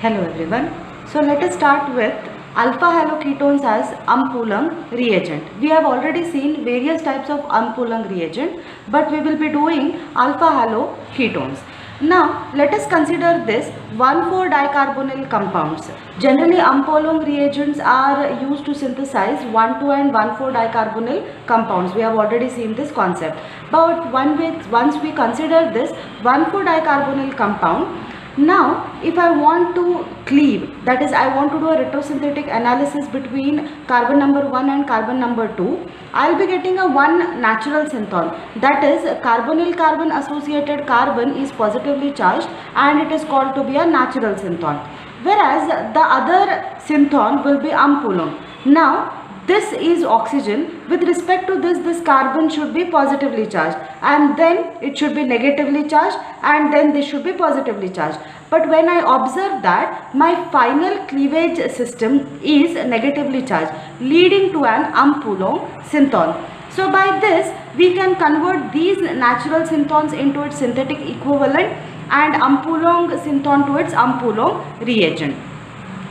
Hello everyone. So let us start with alpha haloketones as Ampoulang reagent. We have already seen various types of Ampoulang reagent, but we will be doing alpha haloketones. Now let us consider this 1,4-dicarbonyl compounds. Generally Ampoulang reagents are used to synthesize 1,2 and 1,4-dicarbonyl compounds. We have already seen this concept. But once we consider this 1,4-dicarbonyl compound, now if I want to cleave, that is I want to do a retrosynthetic analysis between carbon number 1 and carbon number 2, I will be getting a one natural synthon, that is carbonyl carbon associated carbon is positively charged and it is called to be a natural synthon, whereas the other synthon will be Ampoulang. Now this is oxygen. With respect to this carbon should be positively charged and then it should be negatively charged and then this should be positively charged. But when I observe that my final cleavage system is negatively charged, leading to an Ampoulang synthon. So by this we can convert these natural synthons into its synthetic equivalent and Ampoulang synthon to its Ampoulang reagent.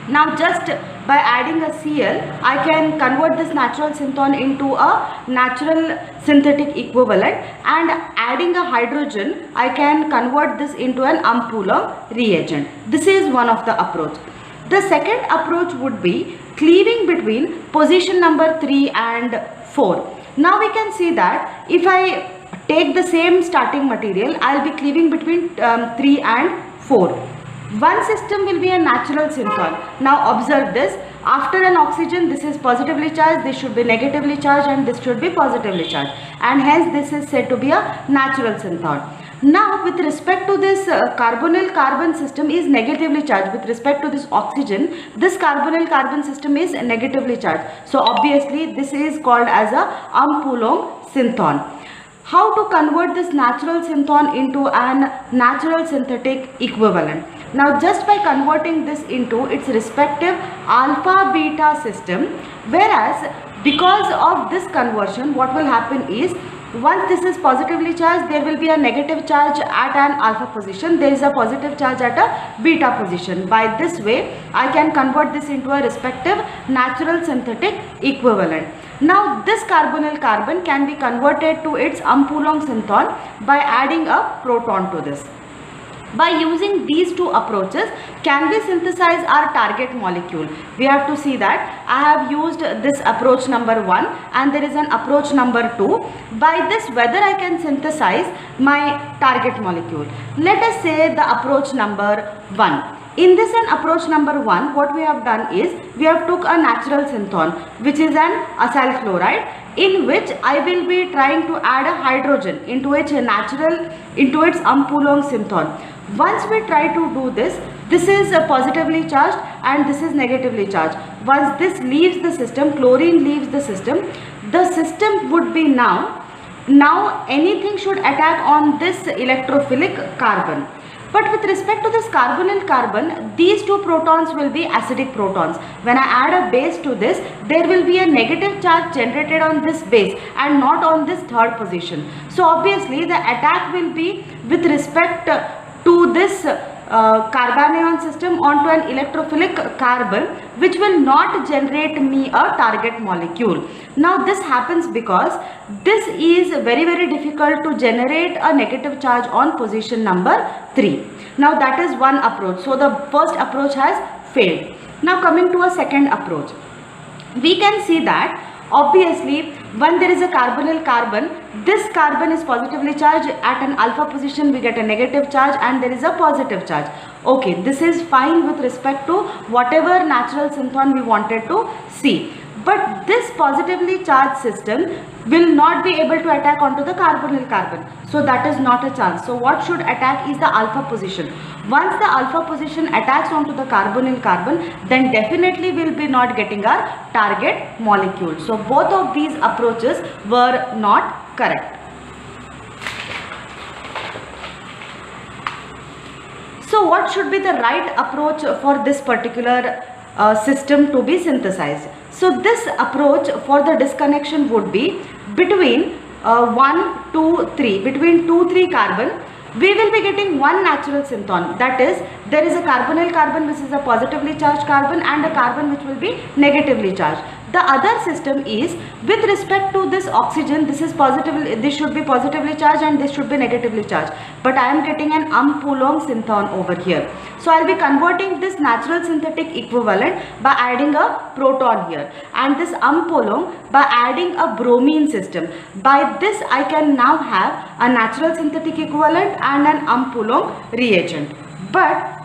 Now just by adding a Cl, I can convert this natural synthon into a natural synthetic equivalent, and adding a hydrogen, I can convert this into an Ampoulang reagent. This is one of the approach. The second approach would be cleaving between position number 3 and 4. Now we can see that if I take the same starting material, I will be cleaving between 3 and 4. One system will be a natural synthon. Now observe this. After an oxygen, this is positively charged, this should be negatively charged and this should be positively charged. And hence this is said to be a natural synthon. Now with respect to this carbonyl carbon system is negatively charged. With respect to this oxygen, this carbonyl carbon system is negatively charged. So obviously this is called as a Ampoulang synthon. How to convert this natural synthon into an natural synthetic equivalent? Now just by converting this into its respective alpha beta system, whereas because of this conversion what will happen is once this is positively charged, there will be a negative charge at an alpha position, there is a positive charge at a beta position. By this way I can convert this into a respective natural synthetic equivalent. Now this carbonyl carbon can be converted to its Ampoulang synthon by adding a proton to this. By using these two approaches, can we synthesize our target molecule? We have to see that I have used this approach number 1 and there is an approach number 2. By this, whether I can synthesize my target molecule. Let us say the approach number 1. In this approach number 1, what we have done is we have took a natural synthon which is an acyl chloride, in which I will be trying to add a hydrogen into its Ampoulang synthon. Once we try to do this, this is positively charged and this is negatively charged. Once this leaves the system, chlorine leaves the system would be now anything should attack on this electrophilic carbon. But with respect to this carbonyl carbon, these two protons will be acidic protons. When I add a base to this, there will be a negative charge generated on this base and not on this third position. So obviously the attack will be with respect to this carbanion system onto an electrophilic carbon, which will not generate me a target molecule. Now this happens because this is very difficult to generate a negative charge on position number 3. Now that is one approach. So the first approach has failed. Now coming to a second approach, we can see that obviously when there is a carbonyl carbon, this carbon is positively charged. At an alpha position we get a negative charge and there is a positive charge. Okay, this is fine with respect to whatever natural synthon we wanted to see. But this positively charged system will not be able to attack onto the carbonyl carbon. So that is not a chance. So what should attack is the alpha position. Once the alpha position attacks onto the carbonyl carbon, then definitely we will be not getting our target molecule. So both of these approaches were not correct. So what should be the right approach for this particular system to be synthesized? So this approach for the disconnection would be between 1, 2, 3, between 2, 3 carbon we will be getting one natural synthon, that is there is a carbonyl carbon which is a positively charged carbon and a carbon which will be negatively charged. The other system is with respect to this oxygen, this should be positively charged and this should be negatively charged, but I am getting an Coulomb synthon over here. So I will be converting this natural synthetic equivalent by adding a proton here, and this Coulomb by adding a bromine system. By this I can now have a natural synthetic equivalent and an Coulomb reagent. But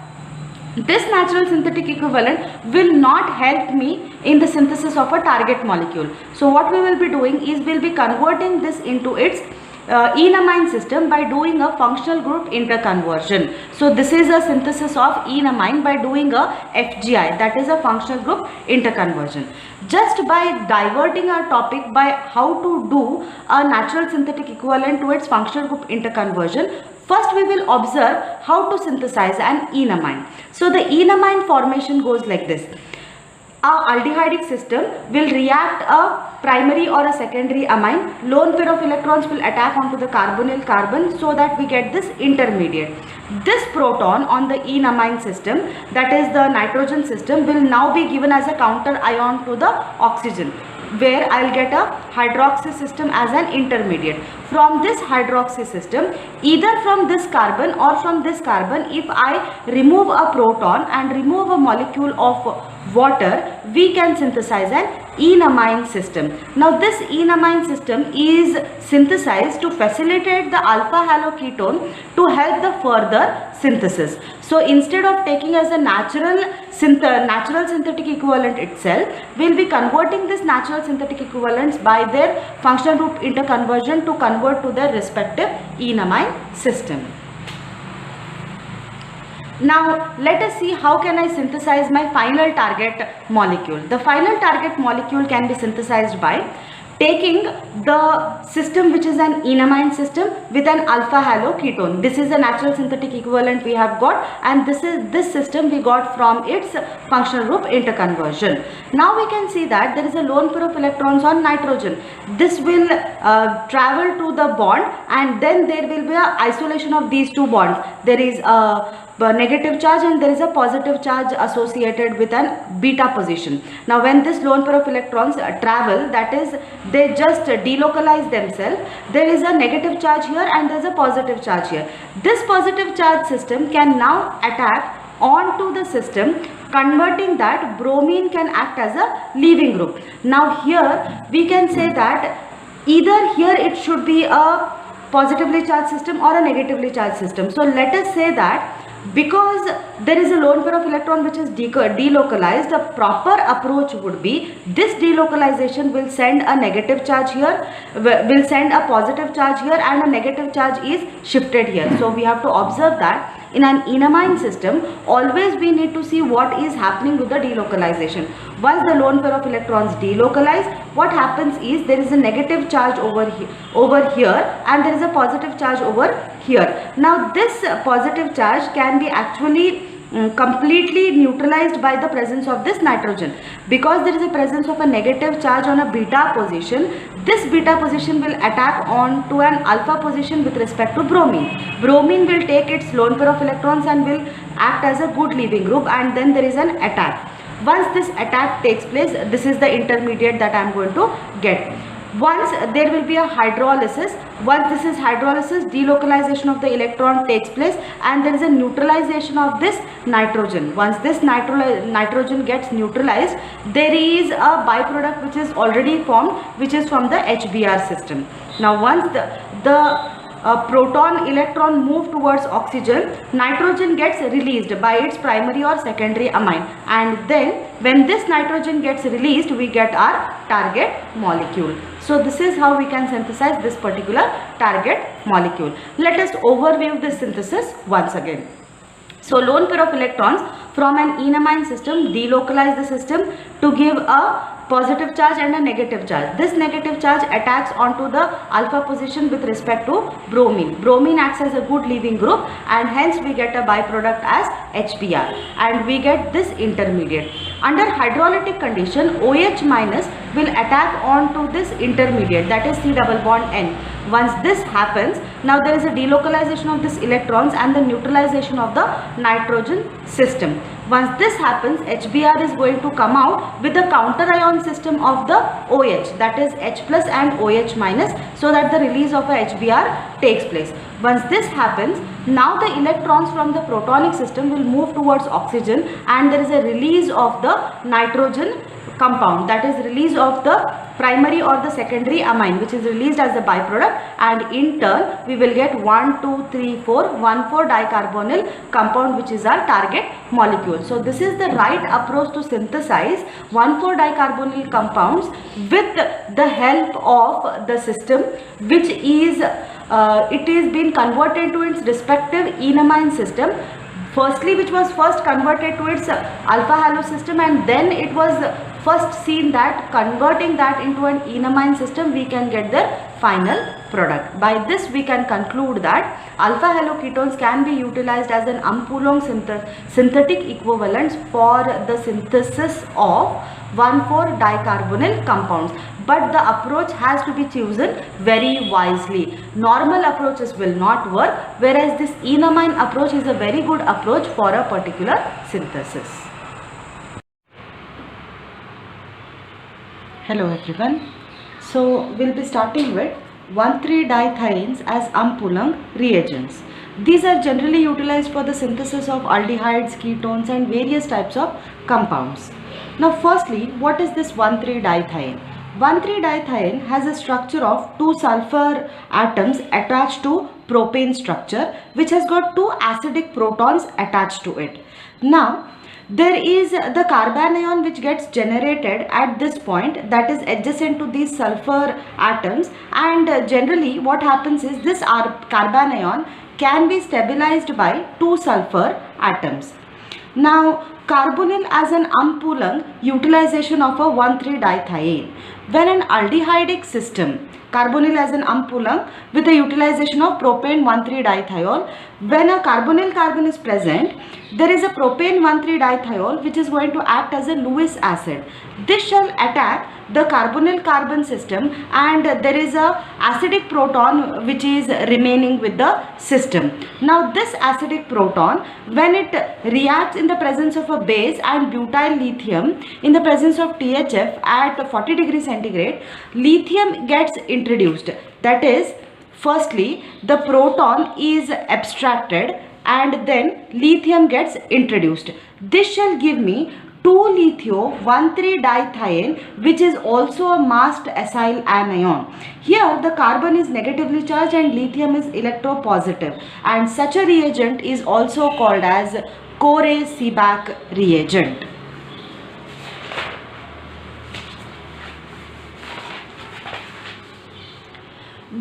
this natural synthetic equivalent will not help me in the synthesis of a target molecule. So what we will be doing is we will be converting this into its enamine system by doing a functional group interconversion. So this is a synthesis of enamine by doing a FGI, that is a functional group interconversion. Just by diverting our topic by how to do a natural synthetic equivalent to its functional group interconversion, first we will observe how to synthesize an enamine. So the enamine formation goes like this. Our aldehydic system will react a primary or a secondary amine. Lone pair of electrons will attack onto the carbonyl carbon so that we get this intermediate. This proton on the enamine system, that is the nitrogen system, will now be given as a counter ion to the oxygen, where I will get a hydroxy system as an intermediate. From this hydroxy system, either from this carbon or from this carbon, if I remove a proton and remove a molecule of water, we can synthesize an enamine system. Now this enamine system is synthesized to facilitate the alpha haloketone to help the further synthesis. So instead of taking as a natural synthetic equivalent itself, we will be converting this natural synthetic equivalents by their functional group interconversion to convert to their respective enamine system. Now let us see how can I synthesize my final target molecule. The final target molecule can be synthesized by taking the system which is an enamine system with an alpha haloketone. This is a natural synthetic equivalent we have got, and this system we got from its functional group interconversion. Now we can see that there is a lone pair of electrons on nitrogen. This will travel to the bond, and then there will be a isolation of these two bonds. There is a negative charge and there is a positive charge associated with an beta position. Now when this lone pair of electrons travel, that is they just delocalize themselves, there is a negative charge here and there is a positive charge here. This positive charge system can now attack onto the system, converting that bromine can act as a leaving group. Now here we can say that either here it should be a positively charged system or a negatively charged system. So let us say that because there is a lone pair of electron which is delocalized, a proper approach would be this delocalization will send a negative charge here, will send a positive charge here, and a negative charge is shifted here. So we have to observe that in an enamine system, always we need to see what is happening with the delocalization. Once the lone pair of electrons delocalize, what happens is there is a negative charge over here and there is a positive charge over here. Now this positive charge can be actually completely neutralized by the presence of this nitrogen. Because there is a presence of a negative charge on a beta position, this beta position will attack on to an alpha position with respect to bromine. Bromine will take its lone pair of electrons and will act as a good leaving group, and then there is an attack. Once this attack takes place, this is the intermediate that I am going to get. Once there will be a hydrolysis, once this is hydrolysis, delocalization of the electron takes place and there is a neutralization of this nitrogen. Once this nitrogen gets neutralized, there is a byproduct which is already formed, which is from the HBr system. Now once the proton electron move towards oxygen, nitrogen gets released by its primary or secondary amine, and then when this nitrogen gets released, we get our target molecule. So this is how we can synthesize this particular target molecule. Let us overview this synthesis once again. So lone pair of electrons from an enamine system delocalize the system to give a positive charge and a negative charge. This negative charge attacks onto the alpha position with respect to bromine. Bromine acts as a good leaving group, and hence we get a byproduct as HBr, and we get this intermediate. Under hydrolytic condition, OH minus will attack onto this intermediate, that is C double bond N. Once this happens, now there is a delocalization of this electrons and the neutralization of the nitrogen system. Once this happens, HBr is going to come out with the counter ion system of the OH, that is H plus and OH minus, so that the release of a HBr takes place. Once this happens, now the electrons from the protonic system will move towards oxygen and there is a release of the nitrogen compound, that is release of the primary or the secondary amine, which is released as a byproduct, and in turn we will get 1,2,3,4,1,4 dicarbonyl compound, which is our target molecule. So this is the right approach to synthesize 1,4 dicarbonyl compounds with the help of the system, which is it is being converted to its respective enamine system. Firstly, which was first converted to its alpha halo system, and then it was first seen that converting that into an enamine system we can get the final product. By this we can conclude that alpha haloketones can be utilized as an Ampoulang synthetic equivalents for the synthesis of 1,4 dicarbonyl compounds, but the approach has to be chosen very wisely. Normal approaches will not work, whereas this enamine approach is a very good approach for a particular synthesis. Hello everyone. So we'll be starting with 1,3-dithiones as Ampoulang reagents. These are generally utilized for the synthesis of aldehydes, ketones and various types of compounds. Now firstly, what is this 1,3-dithione? 1,3-dithione has a structure of 2 sulfur atoms attached to propane structure, which has got 2 acidic protons attached to it. Now there is the carbanion which gets generated at this point, that is adjacent to these sulfur atoms, and generally what happens is this carbanion can be stabilized by 2 sulfur atoms. Now carbonyl as an Ampoulang utilization of a 1,3-dithione. When an aldehydic system, carbonyl as an Ampoulang with the utilization of propane 1,3-dithiol, when a carbonyl carbon is present, there is a propane 1,3-dithiol which is going to act as a Lewis acid. This shall attack the carbonyl carbon system, and there is a acidic proton which is remaining with the system. Now this acidic proton, when it reacts in the presence of a base and butyl lithium in the presence of THF at 40 degrees centigrade, lithium gets introduced. That is, firstly the proton is abstracted and then lithium gets introduced. This shall give me 2-litho-1,3-dithione, which is also a masked acyl anion. Here the carbon is negatively charged and lithium is electropositive, and such a reagent is also called as Corey-Seebach reagent.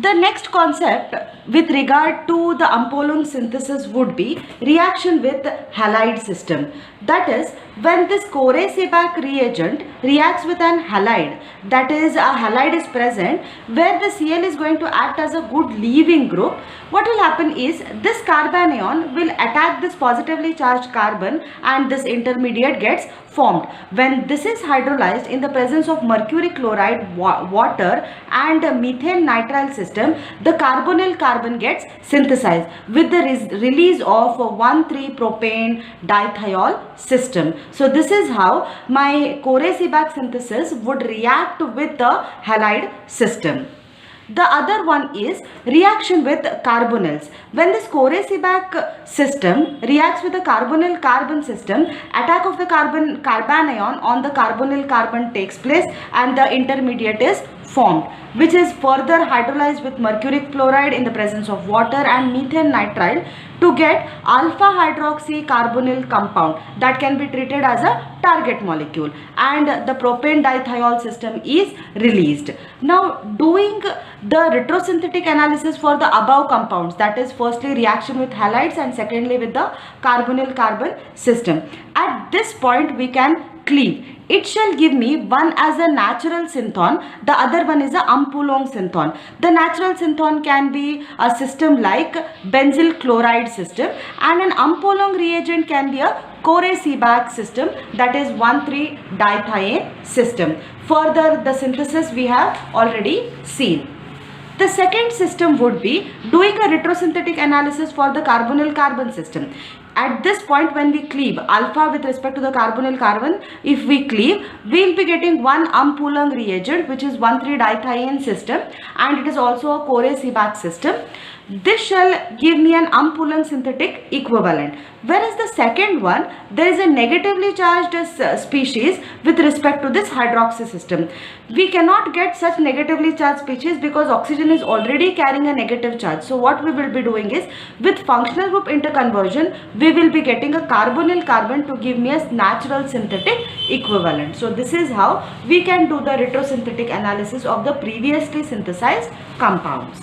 The next concept with regard to the Ampoulang synthesis would be reaction with halide system. That is, when this Corey-Seebach reagent reacts with an halide, that is a halide is present where the Cl is going to act as a good leaving group, what will happen is this carbanion will attack this positively charged carbon and this intermediate gets formed. When this is hydrolyzed in the presence of mercury chloride, water and methane nitrile system, the carbonyl carbon gets synthesized with the release of 1,3-propane dithiol system. So this is how my Corey-Seebach synthesis would react with the halide system. The other one is reaction with carbonyls. When this Corey-Seebach system reacts with the carbonyl carbon system, attack of the carbanion on the carbonyl carbon takes place and the intermediate is formed, which is further hydrolyzed with mercury chloride in the presence of water and methane nitrile to get alpha hydroxy carbonyl compound that can be treated as a target molecule, and the propane dithiol system is released. Now doing the retrosynthetic analysis for the above compounds, that is firstly reaction with halides and secondly with the carbonyl carbon system, at this point we can cleave. It shall give me one as a natural synthon, the other one is a Ampoulang synthon. The natural synthon can be a system like benzyl chloride system, and an Ampoulang reagent can be a Corey-Seebach system, that is 1,3-dithione system. Further the synthesis we have already seen. The second system would be doing a retrosynthetic analysis for the carbonyl carbon system. At this point, when we cleave alpha with respect to the carbonyl carbon, if we cleave, we will be getting one Ampoulang reagent, which is 1,3-dithiene system, and it is also a Corey-Seebach system. This shall give me an Ampoulang synthetic equivalent. Whereas the second one, there is a negatively charged species with respect to this hydroxy system. We cannot get such negatively charged species because oxygen is already carrying a negative charge. So what we will be doing is, with functional group interconversion, we will be getting a carbonyl carbon to give me a natural synthetic equivalent. So this is how we can do the retrosynthetic analysis of the previously synthesized compounds.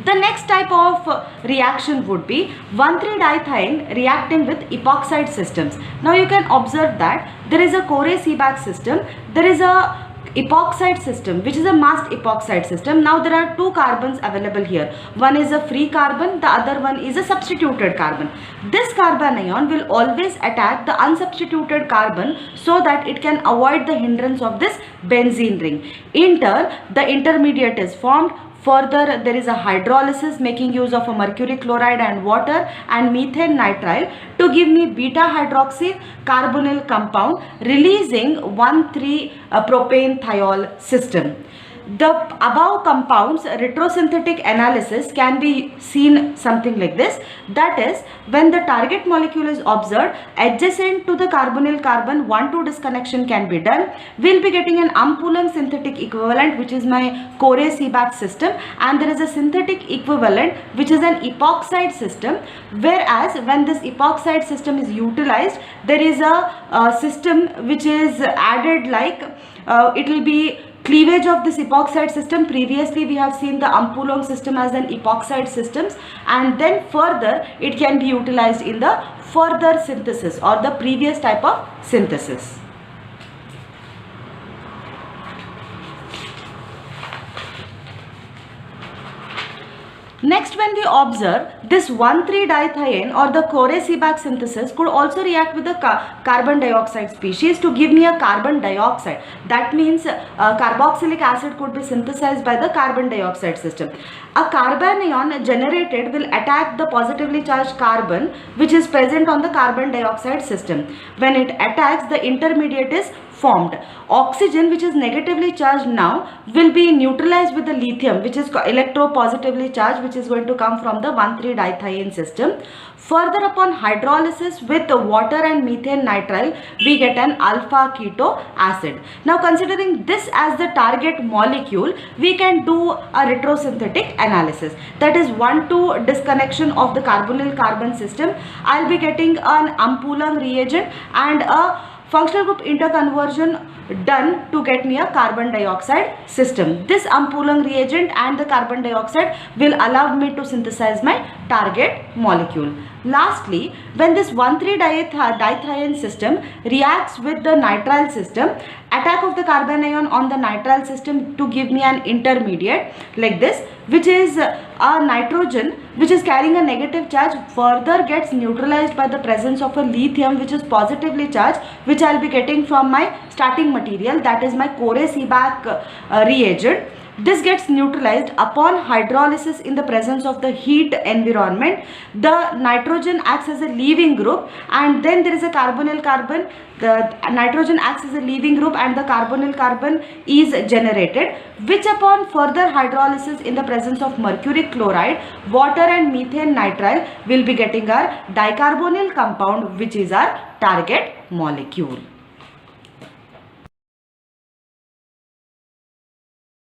The next type of reaction would be 1,3-dithiene reacting with epoxide systems. Now you can observe that there is a Corey-Seebach system, there is a epoxide system which is a masked epoxide system. Now there are two carbons available here. One is a free carbon, the other one is a substituted carbon. This carbon ion will always attack the unsubstituted carbon so that it can avoid the hindrance of this benzene ring. In turn, the intermediate is formed. Further, there is a hydrolysis making use of a mercury chloride and water and methane nitrile to give me beta hydroxy carbonyl compound, releasing 1,3-propane thiol system. The above compounds retrosynthetic analysis can be seen something like this. That is, when the target molecule is observed adjacent to the carbonyl carbon, 1,2 disconnection can be done. We will be getting an Ampoulang synthetic equivalent, which is my Corey-Seebach system, and there is a synthetic equivalent which is an epoxide system. Whereas when this epoxide system is utilized, there is a system which is added, like it will be cleavage of this epoxide system. Previously we have seen the Ampoulang system as an epoxide systems, and then further it can be utilized in the further synthesis or the previous type of synthesis. Next, when we observe this 1,3-dithiene or the Corey-Seebach synthesis could also react with the carbon dioxide species to give me a carbon dioxide. That means carboxylic acid could be synthesized by the carbon dioxide system. A carbon ion generated will attack the positively charged carbon which is present on the carbon dioxide system. When it attacks, the intermediate is formed. Oxygen, which is negatively charged now, will be neutralized with the lithium, which is electropositively charged, which is going to come from the 1,3-dithiene system. Further, upon hydrolysis with water and methane nitrile, we get an alpha keto acid. Now, considering this as the target molecule, we can do a retrosynthetic analysis. That is 1,2 disconnection of the carbonyl carbon system. I will be getting an Ampoulang reagent and a functional group interconversion done to get me a carbon dioxide system. This Ampoulang reagent and the carbon dioxide will allow me to synthesize my target molecule. Lastly, when this 1,3-dithiene system reacts with the nitrile system, attack of the carbon ion on the nitrile system to give me an intermediate like this, which is a nitrogen which is carrying a negative charge, further gets neutralized by the presence of a lithium which is positively charged, which I will be getting from my starting material, that is my Corey-Seebach reagent. This gets neutralized upon hydrolysis in the presence of the heat environment. The nitrogen acts as a leaving group, and then there is a carbonyl carbon. The nitrogen acts as a leaving group and the carbonyl carbon is generated, which upon further hydrolysis in the presence of mercury chloride, water and methane nitrile will be getting our dicarbonyl compound, which is our target molecule.